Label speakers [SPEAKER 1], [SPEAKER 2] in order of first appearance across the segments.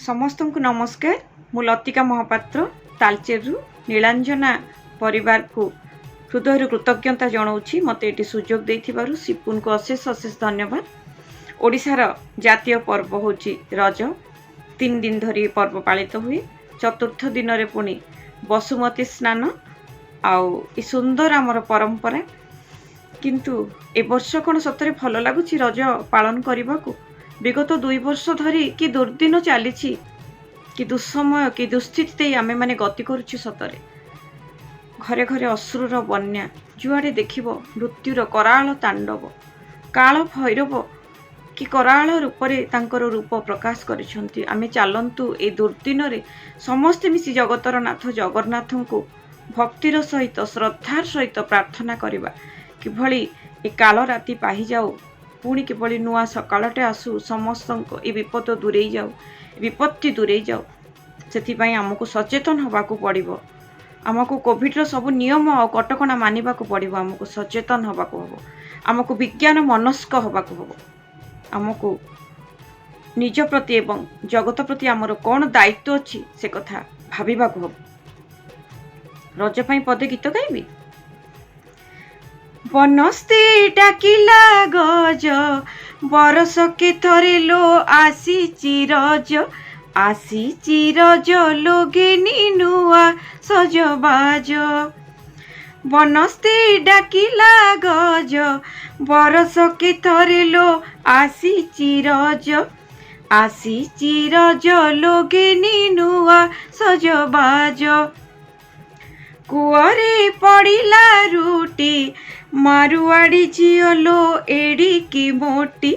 [SPEAKER 1] समस्त को नमस्कार। मु लतिका महापात्र तालचेरु नीलांजना परिवार को हृदय कृतज्ञता जनाऊँगी। मत ये सुजोग देथिबारु सिपुन को अशेष अशेष धन्यवाद। ओडिशार जातीय पर्व होची रज। 3 दिन धरी पर्व पालित हुए। चतुर्थ दिन रे पुणी बसुमती स्नान आउ ई सुंदर आमर परंपरा। किंतु ए वर्ष कौन सतरे भल लगुच रज पालन करने को। विगत 2 वर्ष धरी कि दुर्दिन चली कि दुस्समय कि दुस्थिति आमे माने गति करुछु। सतरे घरे घरे अश्रुर बन्या, जुआड़े देखिब मृत्युर कराल तांडव। काल भैरव कि कराल रूपरे तांकर रूप प्रकाश करिसंती। आमे चालंतु ए दुर्दिन रे समस्त मिसी जगतर नाथ जगन्नाथ को भक्तिर सहित श्रद्धार सहित प्रार्थना करिबा किभଳି ए काल राति पाहि जाऊ, पुणी किभଳି नुआ सकाळटे आसु, समस्त ए विपद दूरे जाऊ, विपत्ति दूरे जाऊ। सेथिपाई आमको सचेतन होबाकू पड़िबो। आमको कोविड रो सब नियम और कटकणा मानिबाकू पड़िबो। आमको सचेतन होबाकू हबो। आमको विज्ञान मनस्क होबाकू हबो। आमको निज प्रति एवं जगत प्रति आमर कौन दायित्व अछि से कथा भाबिबाकू हबो। रज पई पदे गीत गाइबी। बनस्ते डाकिला गज, बरस के थरे लो आसीची रज। आसीची रज लोगे नुआ सजबाज। बनस्ते डाकिला गज, बरस के थरे लो आसीची रज। आसीची रज लोगे नुआ सजबाज। कुआरे पड़िला रूटी, मारुआड़ी झियो एड़ी की मोटी।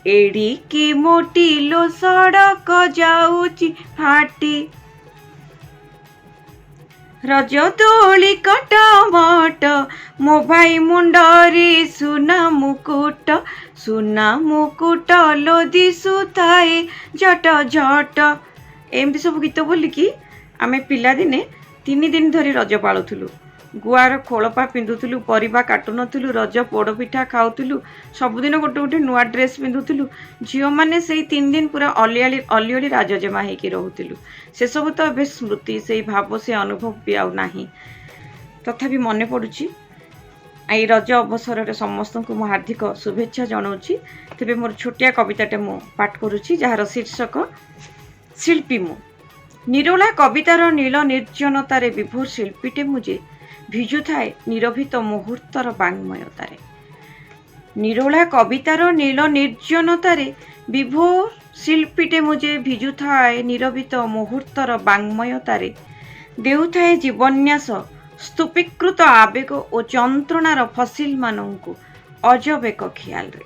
[SPEAKER 1] एड़ी की मोटी लो सड़क जाऊची फाटी। रज दोली कटमट, मो भाई मुंडरे सुना मुकुट। सुना मुकुट लो दिसु थाए झट झट। एमती सब गीत बोलिकी आमे पिला दिने 3 दिन धरी रज पालुथुलु। गुआर खोलपा पिंधुलु, परिबा काटुनथुलु, रज पोड़पिठा खाउथुलु, सबुदिन गोटे गोटे नुआ ड्रेस पिंधुलु। झील मैंने से 3 दिन पूरा अलिअली राजजेमा होकर रोलु। से सब तो ए स्मृति, से भाव, से अनुभव भी आउ नाही। तथापि मन पड़ुछि आई रज अवसर समस्त को मो हार्दिक शुभेच्छा जनाऊँगी। तेबे मोर छोटिया कविताटे मु पाठ करुछि, जार शीर्षक शिल्पी मु। निरोला कवितार नील निर्जनतारे विभोर शिल्पीटे मुझे भिजु थाए निरभित मुहूर्तर वाङ्मयतारे। निरोला कवितार नील निर्जनतारे विभोर शिल्पीटे मुझे भिजु थाए निरभित मुहूर्तर वाङ्मयतारे। देउथाए जीवन्यास स्तूपीकृत आवेग और जंत्रणार फसिल मानंकु अजब एक ख्याल रे।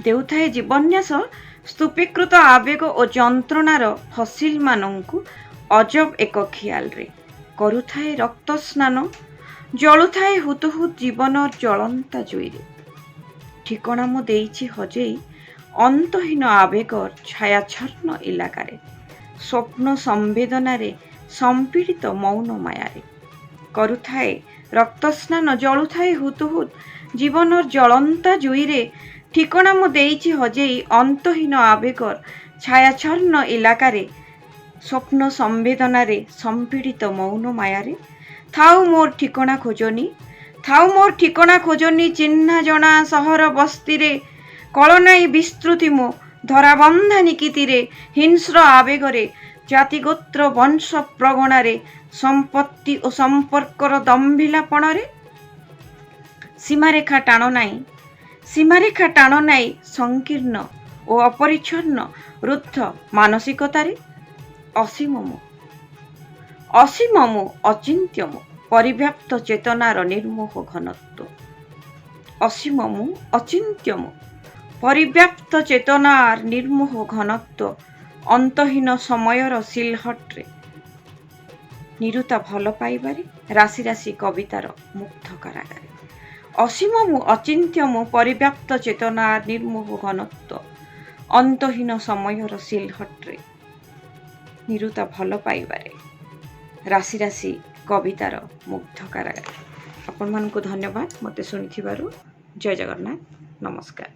[SPEAKER 1] देउथाए जीवन्यास स्तूपीकृत आवेग और जंत्रणार फसिल मानंकु अजब एक ख्याल रे। करुथाए रक्त स्नान, जलुथाए हुतुहुत जीवन जलंता जुईरे। ठिकणा मो देइछि हजेई अंतहीन आवेगर छायाच्छन्न इलाकारे। स्वप्न संवेदनारे संपीड़ित मौन मायारे। करुथाए रक्त स्नान, जलुथाए हुतुहुत जीवन जलंता जुईरे। ठिकणा मो देइछि हजेई अंतहीन आवेगर छायाच्छन्न इलाकारे। स्वप्न संवेदनारे संपीड़ित मौन मायारे। थाउ मोर ठिकणा खोजनी, थाउ मोर ठिकणा खोजनी, चिन्हा जना सहर बस्तीरे। कलनाई विस्तृति मो धराबंधा निकितिरे। हिंस्र आवेगरे जातिगोत्र वंश प्रगणारे, संपत्ति और संपर्कर दम्भिलापणरे। सीमारेखा टाण नाई, सीमारेखा टाण नाई, संकीर्ण और अपरिच्छन्न रुद्ध मानसिकतारे। असीममु असीममु अचिन्त्यमु परिव्याप्त चेतनार निर्मोह घनत्व। असीममु अचिन्त्यमु परिव्याप्त चेतनार निर्मोह घनत्व। अंतहीन समयर सिलहट्रे निरुता भल पाइबारे, राशि राशि कवितार मुग्ध कारागारे। असीममु अचिन्त्यमु परिव्याप्त चेतनार निर्मोह घनत्व। अंतहीन समयर सिलहट्रे निरुता भल पाइबारे, राशि राशि कवितार मुग्ध कारागार। आपण मानकु धन्यवाद मते सुनिथिबारु। जय जगन्नाथ, नमस्कार।